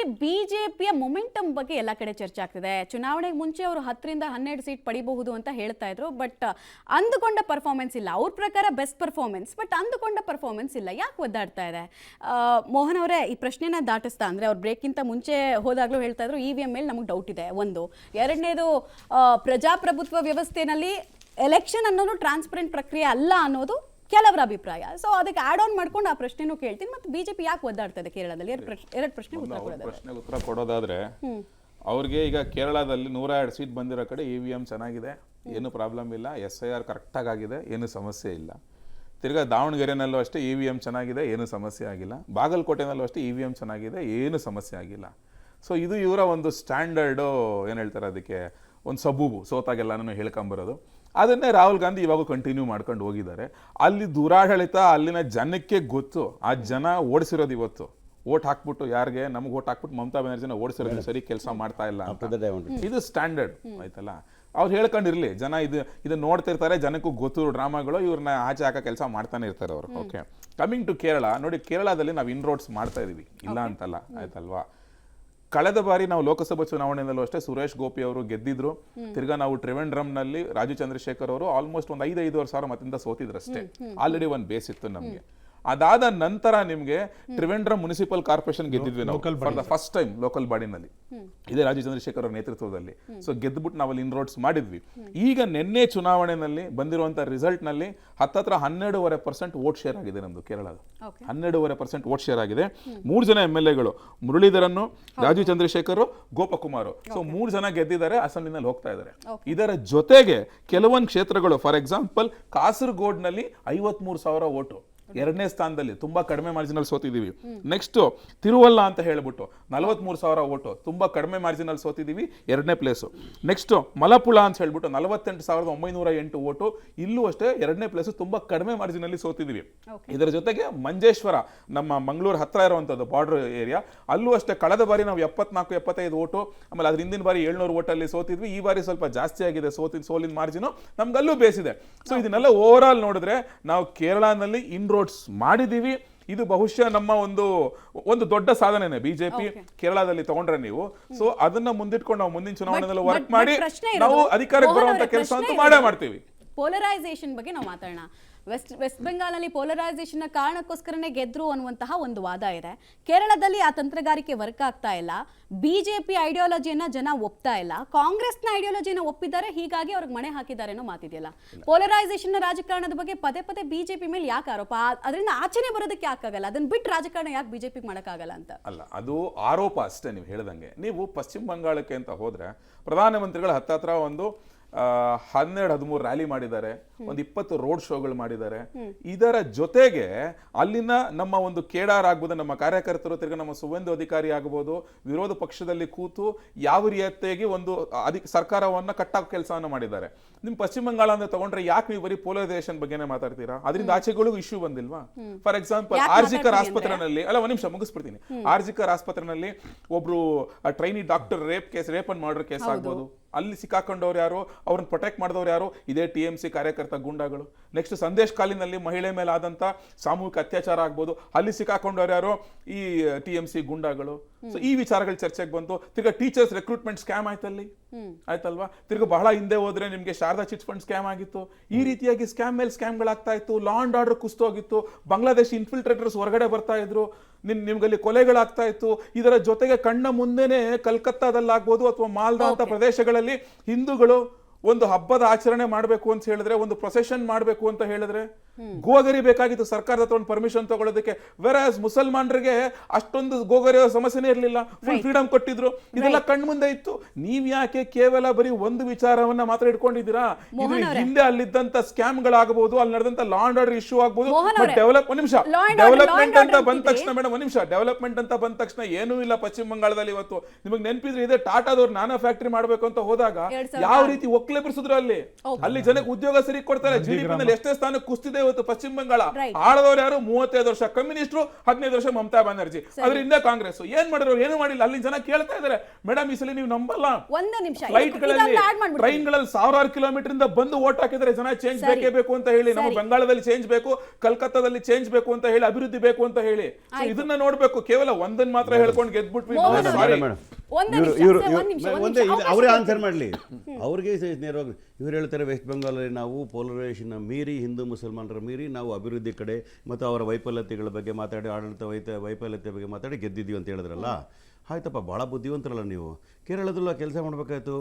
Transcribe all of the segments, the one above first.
ಕೇರಳದಲ್ಲಿ ಬಿಜೆಪಿಯ ಮೊಮೆಂಟಮ್ ಬಗ್ಗೆ ಎಲ್ಲ ಕಡೆ ಚರ್ಚೆ ಆಗ್ತಿದೆ. ಚುನಾವಣೆಗೆ ಮುಂಚೆ ಅವರು 10ರಿಂದ 12 ಸೀಟ್ ಪಡಿಬಹುದು ಅಂತ ಹೇಳ್ತಾ ಇದ್ರು. ಬಟ್ ಅಂದುಕೊಂಡ ಪರ್ಫಾರ್ಮೆನ್ಸ್ ಇಲ್ಲ. ಅವ್ರ ಪ್ರಕಾರ ಬೆಸ್ಟ್ ಪರ್ಫಾರ್ಮೆನ್ಸ್, ಬಟ್ ಅಂದುಕೊಂಡ ಪರ್ಫಾರ್ಮೆನ್ಸ್ ಇಲ್ಲ. ಯಾಕೆ ಒದ್ದಾಡ್ತಾ ಇದೆ? ಮೋಹನ್ ಅವರೇ, ಈ ಪ್ರಶ್ನೆನ ದಾಟಿಸ್ತಾ ಅಂದರೆ ಅವ್ರು ಬ್ರೇಕ್ಗಿಂತ ಮುಂಚೆ ಹೋದಾಗಲೂ ಹೇಳ್ತಾ ಇದ್ರು EVM ಮೇಲೆ ನಮಗೆ ಡೌಟ್ ಇದೆ. ಒಂದು ಎರಡನೇದು, ಪ್ರಜಾಪ್ರಭುತ್ವ ವ್ಯವಸ್ಥೆನಲ್ಲಿ ಎಲೆಕ್ಷನ್ ಅನ್ನೋದು ಟ್ರಾನ್ಸ್ಪರೆಂಟ್ ಪ್ರಕ್ರಿಯೆ ಅಲ್ಲ ಅನ್ನೋದು ಕೆಲವರ ಅಭಿಪ್ರಾಯ. ಸೊ ಅದಕ್ಕೆ ಆಡ್ ಆನ್ ಮಾಡ್ಕೊಂಡು ಆ ಪ್ರಶ್ನೆನೂ ಕೇಳ್ತೀನಿ. ಮತ್ತೆ ಬಿಜೆಪಿ ಯಾಕೆ ಒದ್ದಾಡ್ತಾ ಇದೆ ಕೇರಳದಲ್ಲಿ? ಎರಡು ಪ್ರಶ್ನೆಗೆ ಉತ್ತರ ಕೊಡೋದಾದ್ರೆ, ಅವ್ರಿಗೆ ಈಗ ಕೇರಳದಲ್ಲಿ 102 ಸೀಟ್ ಬಂದಿರೋ ಕಡೆ EVM ಚೆನ್ನಾಗಿದೆ, ಏನು ಪ್ರಾಬ್ಲಮ್ ಇಲ್ಲ. SIR ಕರೆಕ್ಟಾಗಿ ಆಗಿದೆ, ಏನು ಸಮಸ್ಯೆ ಇಲ್ಲ. ತಿರ್ಗಾ ದಾವಣಗೆರೆನಲ್ಲೂ ಅಷ್ಟೇ EVM ಚೆನ್ನಾಗಿದೆ, ಏನು ಸಮಸ್ಯೆ ಆಗಿಲ್ಲ. ಬಾಗಲಕೋಟೆನಲ್ಲೂ ಅಷ್ಟೇ EVM ಚೆನ್ನಾಗಿದೆ, ಏನು ಸಮಸ್ಯೆ ಆಗಿಲ್ಲ. ಸೊ ಇದು ಇವರ ಒಂದು ಸ್ಟ್ಯಾಂಡರ್ಡು, ಏನು ಹೇಳ್ತಾರೆ ಅದಕ್ಕೆ, ಒಂದು ಸಬೂಬು, ಸೋತಾಗೆಲ್ಲನೂ ಹೇಳ್ಕೊಂಬರೋದು. ಅದನ್ನೇ ರಾಹುಲ್ ಗಾಂಧಿ ಇವಾಗ ಕಂಟಿನ್ಯೂ ಮಾಡ್ಕೊಂಡು ಹೋಗಿದ್ದಾರೆ. ಅಲ್ಲಿ ದುರಾಡಳಿತ ಅಲ್ಲಿನ ಜನಕ್ಕೆ ಗೊತ್ತು. ಆ ಜನ ಓಡಿಸಿರೋದು ಇವತ್ತು ಓಟ್ ಹಾಕ್ಬಿಟ್ಟು, ಯಾರಿಗೆ ನಮ್ಗೆ ಓಟ್ ಹಾಕ್ಬಿಟ್ಟು ಮಮತಾ ಬ್ಯಾನರ್ಜಿನ ಓಡಿಸಿರೋದು ಸರಿ ಕೆಲಸ ಮಾಡ್ತಾ ಇಲ್ಲ ಅಂತ. ಇದು ಸ್ಟ್ಯಾಂಡರ್ಡ್ ಆಯ್ತಲ್ಲ. ಅವ್ರು ಹೇಳ್ಕೊಂಡಿರ್ಲಿ, ಜನ ಇದು ನೋಡ್ತಿರ್ತಾರೆ, ಜನಕ್ಕೂ ಗೊತ್ತು ಡ್ರಾಮಾಗಳು, ಇವ್ರನ್ನ ಆಚೆ ಹಾಕೋ ಕೆಲಸ ಮಾಡ್ತಾನೆ ಇರ್ತಾರೆ ಅವರು. ಓಕೆ, ಕಮಿಂಗ್ ಟು ಕೇರಳ ನೋಡಿ, ಕೇರಳದಲ್ಲಿ ನಾವು ಇನ್ರೋಡ್ಸ್ ಮಾಡ್ತಾ ಇದೀವಿ, ಇಲ್ಲ ಅಂತಲ್ಲ, ಆಯ್ತಲ್ವಾ. ಕಳೆದ ಬಾರಿ ನಾವು ಲೋಕಸಭಾ ಚುನಾವಣೆಯಲ್ಲೂ ಅಷ್ಟೇ ಸುರೇಶ್ ಗೋಪಿ ಅವರು ಗೆದ್ದಿದ್ರು. ತಿರ್ಗಾ ನಾವು ತ್ರಿವೆಂಡ್ರಮ್ನಲ್ಲಿ ರಾಜು ಚಂದ್ರಶೇಖರ್ ಅವರು ಆಲ್ಮೋಸ್ಟ್ ಒಂದು 5,500 ಮತದಿಂದ ಸೋತಿದ್ರಷ್ಟೇ. ಆಲ್ರೆಡಿ ಒಂದು ಬೇಸ್ ಇತ್ತು ನಮಗೆ. ಅದಾದ ನಂತರ ನಿಮ್ಗೆ ತ್ರಿವೆಂಡ್ರಂ ಮುನಿಸಿಪಲ್ ಕಾರ್ಪೊರೇಷನ್ ಗೆದ್ದಿದ್ವಿ ನಾವು for the first time local ಬಾಡಿನಲ್ಲಿ, ಇದೇ ರಾಜು ಚಂದ್ರಶೇಖರ್ ಅವರ ನೇತೃತ್ವದಲ್ಲಿ. ಸೊ ಗೆದ್ಬಿಟ್ಟು ನಾವಲ್ಲಿ ಇನ್ರೋಡ್ಸ್ ಮಾಡಿದ್ವಿ. ಈಗ ನಿನ್ನೆ ಚುನಾವಣೆಯಲ್ಲಿ ಬಂದಿರುವಂತಹ ರಿಸಲ್ಟ್ ನಲ್ಲಿ ಹತ್ತತ್ರ 12.5% ವೋಟ್ ಶೇರ್ ಆಗಿದೆ ನಮ್ದು ಕೇರಳದ. 12.5% ವೋಟ್ ಶೇರ್ ಆಗಿದೆ. 3 ಜನ MLAಗಳು, ಮುರಳೀಧರನ್ನು, ರಾಜು ಚಂದ್ರಶೇಖರ್, ಗೋಪಕುಮಾರ್. ಸೊ 3 ಜನ ಗೆದ್ದಿದ್ದಾರೆ, ಅಸೆಂಬ್ಲಿನಲ್ಲಿ ಹೋಗ್ತಾ ಇದ್ದಾರೆ. ಇದರ ಜೊತೆಗೆ ಕೆಲವೊಂದು ಕ್ಷೇತ್ರಗಳು, ಫಾರ್ ಎಕ್ಸಾಂಪಲ್ ಕಾಸರಗೋಡ್ನಲ್ಲಿ 53,000 ವೋಟು, 2ನೇ ಸ್ಥಾನದಲ್ಲಿ, ತುಂಬಾ ಕಡಿಮೆ ಮಾರ್ಜಿನಲ್ ಸೋತಿದೀವಿ. ನೆಕ್ಸ್ಟ್ ತಿರುವಲ್ಲ ಅಂತ ಹೇಳ್ಬಿಟ್ಟು 43,000 ವೋಟು, ತುಂಬಾ ಕಡಿಮೆ ಮಾರ್ಜಿನಲ್ ಸೋತಿದೀವಿ, 2ನೇ ಪ್ಲೇಸು. ನೆಕ್ಸ್ಟ್ ಮಲಪುಳ ಅಂತ ಹೇಳ್ಬಿಟ್ಟು 48,908 ವೋಟು, ಇಲ್ಲೂ ಅಷ್ಟೇ 2ನೇ ಪ್ಲೇಸು, ತುಂಬಾ ಕಡಿಮೆ ಮಾರ್ಜಿನಲ್ಲಿ ಸೋತಿದೀವಿ. ಇದರ ಜೊತೆಗೆ ಮಂಜೇಶ್ವರ, ನಮ್ಮ ಮಂಗಳೂರು ಹತ್ರ ಇರುವಂತದ್ದು ಬಾರ್ಡರ್ ಏರಿಯಾ, ಅಲ್ಲೂ ಅಷ್ಟೇ ಕಳೆದ ಬಾರಿ ನಾವು 74-75 ವೋಟು, ಆಮೇಲೆ ಅದ್ರ ಹಿಂದಿನ ಬಾರಿ 700 ವೋಟಲ್ಲಿ ಸೋತಿದ್ವಿ. ಈ ಬಾರಿ ಸ್ವಲ್ಪ ಜಾಸ್ತಿ ಆಗಿದೆ ಸೋಲಿನ ಮಾರ್ಜಿನು, ನಮ್ಗಲ್ಲೂ ಬೇಸಿದೆ. ಸೊ ಇದನ್ನೆಲ್ಲ ಓವರ್ ಆಲ್ ನೋಡಿದ್ರೆ ನಾವು ಕೇರಳನಲ್ಲಿ ಇನ್ರೋಡ್ಸ್ ಮಾಡಿದೀವಿ. ಇದು ಬಹುಶಃ ನಮ್ಮ ಒಂದು ದೊಡ್ಡ ಸಾಧನೆನೆ ಬಿಜೆಪಿ ಕೇರಳದಲ್ಲಿ ತಗೊಂಡ್ರೆ ನೀವು. ಸೊ ಅದನ್ನ ಮುಂದಿಟ್ಕೊಂಡು ನಾವು ಮುಂದಿನ ಚುನಾವಣೆಯಲ್ಲಿ ವರ್ಕ್ ಮಾಡಿ ನಾವು ಅಧಿಕಾರಕ್ಕೆ ಬರುವಂತ ಕೆಲಸ ಅಂತೂ ಮಾಡೇ ಮಾಡ್ತೀವಿ. ಪೋಲರೈಸೇಷನ್ ಬಗ್ಗೆ ನಾವು ಮಾತಾಡೋಣ. ವೆಸ್ಟ್ ಬೆಂಗಾಲ್ನಲ್ಲಿ ಪೋಲರೈಸೇಷನ್ ಕಾರಣಕ್ಕೋಸ್ಕರನೇ ಗೆದ್ರು ಅನ್ನುವಂತಹ ಒಂದು ವಾದ ಇದೆ. ಕೇರಳದಲ್ಲಿ ಆ ತಂತ್ರಗಾರಿಕೆ ವರ್ಕ್ ಆಗ್ತಾ ಇಲ್ಲ. ಬಿಜೆಪಿ ಐಡಿಯಾಲಜಿಯನ್ನ ಜನ ಒಪ್ತಾ ಇಲ್ಲ, ಕಾಂಗ್ರೆಸ್ನ ಐಡಿಯಾಲಜಿನ ಒಪ್ಪಿದ್ದಾರೆ, ಹೀಗಾಗಿ ಅವ್ರಿಗೆ ಮಣೆ ಹಾಕಿದ್ದಾರೆ ಅನ್ನೋ ಮಾತಿದೆಯಲ್ಲ. ಪೋಲರೈಸೇಷನ್ ರಾಜಕಾರಣದ ಬಗ್ಗೆ ಪದೇ ಪದೇ ಬಿಜೆಪಿ ಮೇಲೆ ಯಾಕೆ ಆರೋಪ? ಅದರಿಂದ ಆಚೆನೆ ಬರೋದಕ್ಕೆ ಯಾಕಾಗಲ್ಲ? ಅದನ್ನ ಬಿಟ್ಟು ರಾಜಕಾರಣ ಯಾಕೆ ಬಿಜೆಪಿ ಮಾಡಕ್ಕಾಗಲ್ಲ ಅಂತ? ಅಲ್ಲ, ಅದು ಆರೋಪ ಅಷ್ಟೇ. ನೀವು ಹೇಳ್ದಂಗೆ, ನೀವು ಪಶ್ಚಿಮ ಬಂಗಾಳಕ್ಕೆ ಅಂತ ಹೋದ್ರೆ ಪ್ರಧಾನಮಂತ್ರಿಗಳು ಹತ್ತತ್ರ ಒಂದು 12-13 ರ್ಯಾಲಿ ಮಾಡಿದ್ದಾರೆ, ಒಂದು 20 ರೋಡ್ ಶೋಗಳು ಮಾಡಿದ್ದಾರೆ. ಇದರ ಜೊತೆಗೆ ಅಲ್ಲಿನ ನಮ್ಮ ಒಂದು ಕೇಡಾರ್ ಆಗ್ಬೋದು, ನಮ್ಮ ಕಾರ್ಯಕರ್ತರು, ತಿರ್ಗ ನಮ್ಮ ಸುವೇಂದು ಅಧಿಕಾರಿ ಆಗ್ಬೋದು, ವಿರೋಧ ಪಕ್ಷದಲ್ಲಿ ಕೂತು ಯಾವ ರೀತಿಯಾಗಿ ಒಂದು ಸರ್ಕಾರವನ್ನ ಕಟ್ಟಾಕ ಕೆಲಸವನ್ನ ಮಾಡಿದ್ದಾರೆ. ನಿಮ್ ಪಶ್ಚಿಮ ಬಂಗಾಳ ಅಂತ ತಗೊಂಡ್ರೆ ಯಾಕೆ ನೀವು ಬರೀ ಪೋಲರೈಸೇಷನ್ ಬಗ್ಗೆನೇ ಮಾತಾಡ್ತೀರಾ? ಅದರಿಂದ ಆಚೆಗಳಿಗೂ ಇಶ್ಯೂ ಬಂದಿಲ್ವಾ? ಫಾರ್ ಎಕ್ಸಾಂಪಲ್ ಆರ್ಜಿಕರ್ ಆಸ್ಪತ್ರೆನಲ್ಲಿ, ಅಲ್ಲ ಒಂದ್ ನಿಮಿಷ ಮುಗಿಸ್ಬಿಡ್ತೀನಿ, ಆರ್ಜಿಕರ್ ಆಸ್ಪತ್ರೆನಲ್ಲಿ ಒಬ್ರು trainee doctor rape and murder case ಆಗ್ಬೋದು, ಅಲ್ಲಿ ಸಿಕ್ಕಾಕೊಂಡವ್ರು ಯಾರು, ಅವ್ರನ್ನ ಪ್ರೊಟೆಕ್ಟ್ ಮಾಡಿದವ್ರು ಯಾರು? ಇದೇ TMC ಕಾರ್ಯಕರ್ತ ಗುಂಡಾಗಳು. ನೆಕ್ಸ್ಟ್ ಸಂದೇಶ್ ಕಾಲಿನಲ್ಲಿ ಮಹಿಳೆ ಮೇಲೆ ಆದಂತ ಸಾಮೂಹಿಕ ಅತ್ಯಾಚಾರ ಆಗ್ಬೋದು, ಅಲ್ಲಿ ಸಿಕ್ಕಾಕೊಂಡವ್ರು ಯಾರು? ಈ TMC ಗುಂಡಾಗಳು. ಸೊ ಈ ವಿಚಾರಗಳು ಚರ್ಚೆಗೆ ಬಂತು. ತಿರ್ಗಾ ಟೀಚರ್ಸ್ ರೆಕ್ರೂಟ್ಮೆಂಟ್ ಸ್ಕ್ಯಾಮ್ ಆಯ್ತಲ್ಲಿ, ಆಯ್ತಲ್ವಾ? ತಿರ್ಗಾ ಬಹಳ ಹಿಂದೆ ಹೋದ್ರೆ ನಿಮ್ಗೆ ಶಾರದಾ ಚಿಟ್ ಫಂಡ್ ಸ್ಕ್ಯಾಮ್ ಆಗಿತ್ತು. ಈ ರೀತಿಯಾಗಿ ಸ್ಕ್ಯಾಮ್ ಮೇಲೆ ಸ್ಕ್ಯಾಮ್ಗಳಾಗ್ತಾ ಇತ್ತು. ಲಾ ಅಂಡ್ ಆರ್ಡರ್ ಕುಸ್ತೋಗಿತ್ತು. ಬಾಂಗ್ಲಾದೇಶ್ ಇನ್ಫಿಲ್ಟ್ರೇಟರ್ಸ್ ಹೊರಗಡೆ ಬರ್ತಾ ಇದ್ರು. ನಿಮ್ಗಲ್ಲಿ ಕೊಲೆಗಳಾಗ್ತಾ ಇತ್ತು. ಇದರ ಜೊತೆಗೆ ಕಣ್ಣ ಮುಂದೆನೆ ಕಲ್ಕತ್ತಾದಲ್ಲಾಗ್ಬೋದು ಅಥವಾ ಮಾಲ್ದಾ ಅಂತ ಪ್ರದೇಶಗಳಲ್ಲಿ ಹಿಂದೂಗಳು ಒಂದು ಹಬ್ಬದ ಆಚರಣೆ ಮಾಡಬೇಕು ಅಂತ ಹೇಳಿದ್ರೆ, ಒಂದು ಪ್ರೊಸೆಷನ್ ಮಾಡಬೇಕು ಅಂತ ಹೇಳಿದ್ರೆ ಗೋಗರಿ ಬೇಕಾಗಿತ್ತು ಸರ್ಕಾರದ ಹತ್ರ ಒಂದು ಪರ್ಮಿಷನ್ ತಗೊಳ್ಳೋದಕ್ಕೆ. ವೆರಾಸ್ ಮುಸಲ್ಮಾನರಿಗೆ ಅಷ್ಟೊಂದು ಗೋಗರಿಯೋ ಸಮಸ್ಯೆನೇ ಇರಲಿಲ್ಲ, ಫುಲ್ ಫ್ರೀಡಮ್ ಕೊಟ್ಟಿದ್ರು. ಇದೆಲ್ಲ ಕಣ್ ಮುಂದೆ ಇತ್ತು. ನೀವ್ ಯಾಕೆ ಕೇವಲ ಬರೀ ಒಂದು ವಿಚಾರವನ್ನ ಮಾತ್ರ ಇಟ್ಕೊಂಡಿದ್ದೀರಾ? ಇದು ಹಿಂದೆ ಅಲ್ಲಿದ್ದಂತ ಸ್ಕ್ಯಾಮ್ಗಳಾಗಬಹುದು, ಅಲ್ಲಿ ನಡೆದಂತ ಲಾ ಅಂಡ್ ಆರ್ಡರ್ ಇಶ್ಯೂ ಆಗ್ಬೋದು. ಡೆವಲಪ್ಮೆಂಟ್ ಅಂತ ಬಂದ ತಕ್ಷಣ ಮೇಡಮ್, ಒಂದ್ ನಿಮಿಷ, ಡೆವಲಪ್ಮೆಂಟ್ ಅಂತ ಬಂದ ತಕ್ಷಣ ಏನೂ ಇಲ್ಲ ಪಶ್ಚಿಮ ಬಂಗಾಳದಲ್ಲಿ. ಇವತ್ತು ನಿಮಗೆ ನೆನಪಿದ್ರೆ ಇದೆ, ಟಾಟಾದವ್ರು ನಾನಾ ಫ್ಯಾಕ್ಟರಿ ಮಾಡ್ಬೇಕು ಅಂತ ಹೋದಾಗ ಯಾವ ರೀತಿ ಒಕ್ಲೆಬ್ರಿಸಿದ್ರು. ಅಲ್ಲಿ ಜನಕ್ಕೆ ಉದ್ಯೋಗ ಸರಿ ಕೊಡ್ತಾರೆ. GDP ನಲ್ಲಿ ಎಷ್ಟೇ ಸ್ಥಾನಕ್ಕೆ ಕುಸ್ತಿದೆ ಇವತ್ತು ಪಶ್ಚಿಮ ಬಂಗಾಳ. Right. ಆಳದವ್ರು ಯಾರು? 35 ವರ್ಷ ಕಮ್ಯುನಿಸ್ಟ್ರು, 15 ವರ್ಷ ಮಮತಾ ಬ್ಯಾನರ್ಜಿ. ಅದರಿಂದ ಕಾಂಗ್ರೆಸ್ ಏನ್ ಮಾಡಿದ್ರು? ಏನು ಮಾಡಿಲ್ಲ. ಅಲ್ಲಿ ಜನ ಕೇಳ್ತಾ ಇದಾರೆ, ಮೇಡಮ್ ಈ ಸಲ ನೀವು ನಂಬಲ್ಲ, ಒಂದು ನಿಮಿಷ ಫ್ಲೈಟ್ ಗಳಲ್ಲಿ ಟ್ರೈನ್ ಗಳಲ್ಲಿ 1000 ಕಿಲೋಮೀಟರ್ ಇಂದ ಬಂದು ಓಟ್ ಹಾಕಿದ್ರೆ ಜನ ಚೇಂಜ್ ಬೇಕೇ ಬೇಕು ಅಂತ ಹೇಳಿ, ನಮ್ಮ ಬಂಗಾಳದಲ್ಲಿ ಚೇಂಜ್ ಬೇಕು, ಕಲ್ಕತ್ತಾದಲ್ಲಿ ಚೇಂಜ್ ಬೇಕು ಅಂತ ಹೇಳಿ, ಅಭಿವೃದ್ಧಿ ಬೇಕು ಅಂತ ಹೇಳಿ. So ಇದನ್ನ ನೋಡ್ಬೇಕು. ಕೇವಲ ಒಂದನ್ನ ಮಾತ್ರ ಹೇಳ್ಕೊಂಡು ಗೆದ್ಬಿಟ್ವಿ. ಅವರೇ ಆನ್ಸರ್ ಮಾಡಲಿ. ಅವ್ರಿಗೆ ನೇರವಾಗಿ ಇವ್ರು ಹೇಳ್ತಾರೆ, ವೆಸ್ಟ್ ಬೆಂಗಾಲಲ್ಲಿ ನಾವು ಪೋಲರೈಸೇಷನ್ ಮೀರಿ, ಹಿಂದೂ ಮುಸಲ್ಮಾನರ ಮೀರಿ ನಾವು ಅಭಿವೃದ್ಧಿ ಕಡೆ ಮತ್ತು ಅವರ ವೈಫಲ್ಯತೆಗಳ ಬಗ್ಗೆ ಮಾತಾಡಿ, ಆಡಳಿತ ವೈಫಲ್ಯತೆ ಬಗ್ಗೆ ಮಾತಾಡಿ ಗೆದ್ದಿದ್ದೀವಿ ಅಂತ ಹೇಳಿದ್ರಲ್ಲ. ಆಯ್ತಪ್ಪ, ಭಾಳ ಬುದ್ಧಿವಂತರಲ್ಲ ನೀವು. ಕೇರಳದಲ್ಲ ಕೆಲಸ ಮಾಡಬೇಕಾಯ್ತು.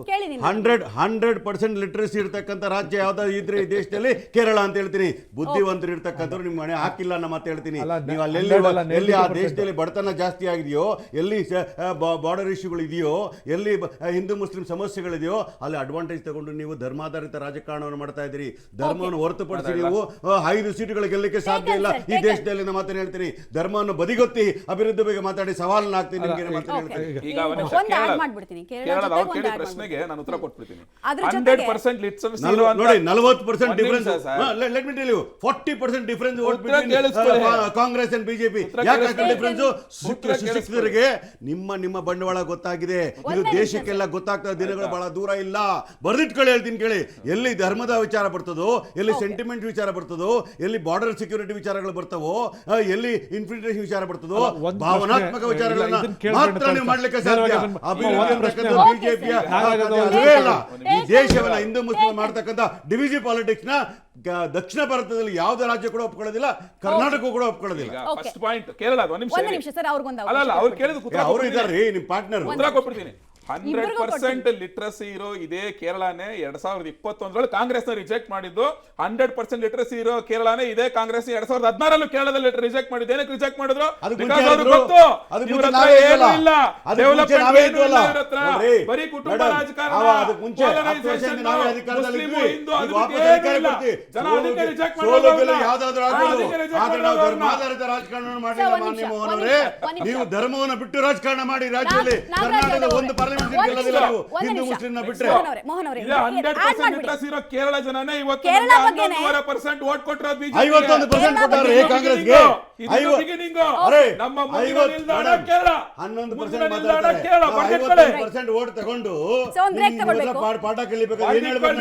100% ಲಿಟ್ರಸಿ ಇರ್ತಕ್ಕಂಥ ರಾಜ್ಯ ಯಾವ್ದಾದ್ರು ಇದ್ರೆ ಈ ದೇಶದಲ್ಲಿ ಕೇರಳ ಅಂತ ಹೇಳ್ತೀನಿ. ಬುದ್ಧಿವಂತರು ಇರ್ತಕ್ಕಂಥವ್ರು ನಿಮ್ಮ ಮನೆ ಹಾಕಿಲ್ಲ ನಮ್ಮ ಮಾತು ಹೇಳ್ತೀನಿ. ನೀವು ಎಲ್ಲಿ ಆ ದೇಶದಲ್ಲಿ ಬಡತನ ಜಾಸ್ತಿ ಆಗಿದೆಯೋ, ಎಲ್ಲಿ ಬಾರ್ಡರ್ ಇಶ್ಯೂಗಳು ಇದೆಯೋ, ಎಲ್ಲಿ ಹಿಂದೂ ಮುಸ್ಲಿಂ ಸಮಸ್ಯೆಗಳಿದೆಯೋ, ಅಲ್ಲಿ ಅಡ್ವಾಂಟೇಜ್ ತಗೊಂಡು ನೀವು ಧರ್ಮಾಧಾರಿತ ರಾಜಕಾರಣವನ್ನು ಮಾಡ್ತಾ ಇದ್ದೀರಿ. ಧರ್ಮವನ್ನು ಹೊರತುಪಡಿಸಿ ನೀವು 5 ಸೀಟುಗಳು ಗೆಲ್ಲಕ್ಕೆ ಸಾಧ್ಯ ಇಲ್ಲ ಈ ದೇಶದಲ್ಲಿ. ನಮ್ಮ ಮಾತನ್ನು ಹೇಳ್ತೀನಿ. ಧರ್ಮವನ್ನು ಬದಿಗೊತ್ತಿ ಅಭಿವೃದ್ಧಿ ಬಗ್ಗೆ ಮಾತಾಡಿ ಸವಾಲನ್ನು ಹಾಕ್ತೀನಿ ನಿಮಗೆ ಮಾತನ್ನು ಹೇಳ್ತೀನಿ. ಈಗ ಕೇರಳದ ಅವ್ರು ಕೇಳಿದ ಪ್ರಶ್ನೆಗೆ ನಾನು ಉತ್ತರ ಕೊಟ್ಬಿಡ್ತೀನಿ. 100% ಲಿಟ್ರಸಿ ನೋಡಿ, 40% difference. Let me tell you, 40% difference vote between Congress and BJP. ಯಾಕೆ ಡಿಫರೆನ್ಸ್? ಶಿಕ್ಷಕರಿಗೆ ನಿಮ್ಮ ಬಂಡವಾಳ ಗೊತ್ತಾಗಿದೆ. ಇದು ದೇಶಕ್ಕೆಲ್ಲ ಗೊತ್ತಾಗ್ತಾ ದಿನಗಳು ಬಹಳ ದೂರ ಇಲ್ಲ. ಬರ್ದಿಟ್ಕೊಳ್ಳಿ, ಹೇಳ್ತೀನಿ ಕೇಳಿ. ಎಲ್ಲಿ ಧರ್ಮದ ವಿಚಾರ ಬರ್ತದೋ, ಎಲ್ಲಿ ಸೆಂಟಿಮೆಂಟ್ ವಿಚಾರ ಬರ್ತದೋ, ಎಲ್ಲಿ ಬಾರ್ಡರ್ ಸೆಕ್ಯೂರಿಟಿ ವಿಚಾರಗಳು ಬರ್ತವೋ, ಎಲ್ಲಿ ಇನ್ಫಿಲ್ಟ್ರೇಷನ್ ವಿಚಾರ ಬರ್ತದೋ, ಭಾವನಾತ್ಮಕ ವಿಚಾರಗಳನ್ನ ಮಾತ್ರ ನೀವು ಮಾಡ್ಲಿಕ್ಕೆ ಸಾಧ್ಯ. ಬಿಜೆಪಿಯ ಈ ದೇಶವನ್ನ ಹಿಂದೂ ಮುಸ್ಲಿಂ ಮಾಡ್ತಕ್ಕಂಥ ಡಿವಿಜನ್ ಪಾಲಿಟಿಕ್ಸ್ ನ ದಕ್ಷಿಣ ಭಾರತದಲ್ಲಿ ಯಾವುದೇ ರಾಜ್ಯ ಕೂಡ ಒಪ್ಕೊಳ್ಳೋದಿಲ್ಲ, ಕರ್ನಾಟಕ ಕೂಡ ಒಪ್ಕೊಳ್ಳೋದಿಲ್ಲ. First point Kerala. ಒಂದ್ ನಿಮಿಷ ಸರ್, ಅವ್ರು ಕೇಳಿದ ಅವರು ಇದ್ದಾರೆ ನಿಮ್ ಪಾರ್ಟ್ನರ್. ಉತ್ತರ ಕೊಟ್ಬಿಡ್ತೀನಿ. 100% ಲಿಟ್ರಸಿ ಇರೋ ಇದೇ ಕೇರಳನೇ 2021 ಕಾಂಗ್ರೆಸ್ ರಿಜೆಕ್ಟ್ ಮಾಡಿದ್ದು. 100% ಲಿಟ್ರಸಿ ಇರೋ ಕೇರಳನೇ ಇದೇ ಕಾಂಗ್ರೆಸ್ 2016 ಕೇರಳದಲ್ಲಿ ರಿಜೆಕ್ಟ್ ಮಾಡಿದ್ದು. ಏನಕ್ಕೆ ರಿಜೆಕ್ಟ್ ಮಾಡಿದ್ರು? ಬರೀ ಕುಟುಂಬ ರಾಜಕಾರಣ, ನೀವು ಧರ್ಮವನ್ನು ಬಿಟ್ಟು ರಾಜಕಾರಣ ಮಾಡಿ ರಾಜ್ಯದಲ್ಲಿ. ಕರ್ನಾಟಕದ ಒಂದು ಪಾರ್ಲಿಮೆಂಟ್ ಹಿಂದೂ ಮುಸ್ಲಿಂನ ಬಿಟ್ರೆ ಕೇರಳ ಜನನೇ ಇವತ್ತು 51% ವೋಟ್ ಕೊಟ್ಟರು. 51% ಕೊಟ್ಟರೆ ಕಾಂಗ್ರೆಸ್ಗೆ. ನಮ್ಮ 11% ವೋಟ್ ತಗೊಂಡು ಪಾಠ ಕಲಿಬೇಕಾದ್ರೆ ಏನ್ ಹೇಳ್ಬೇಕು?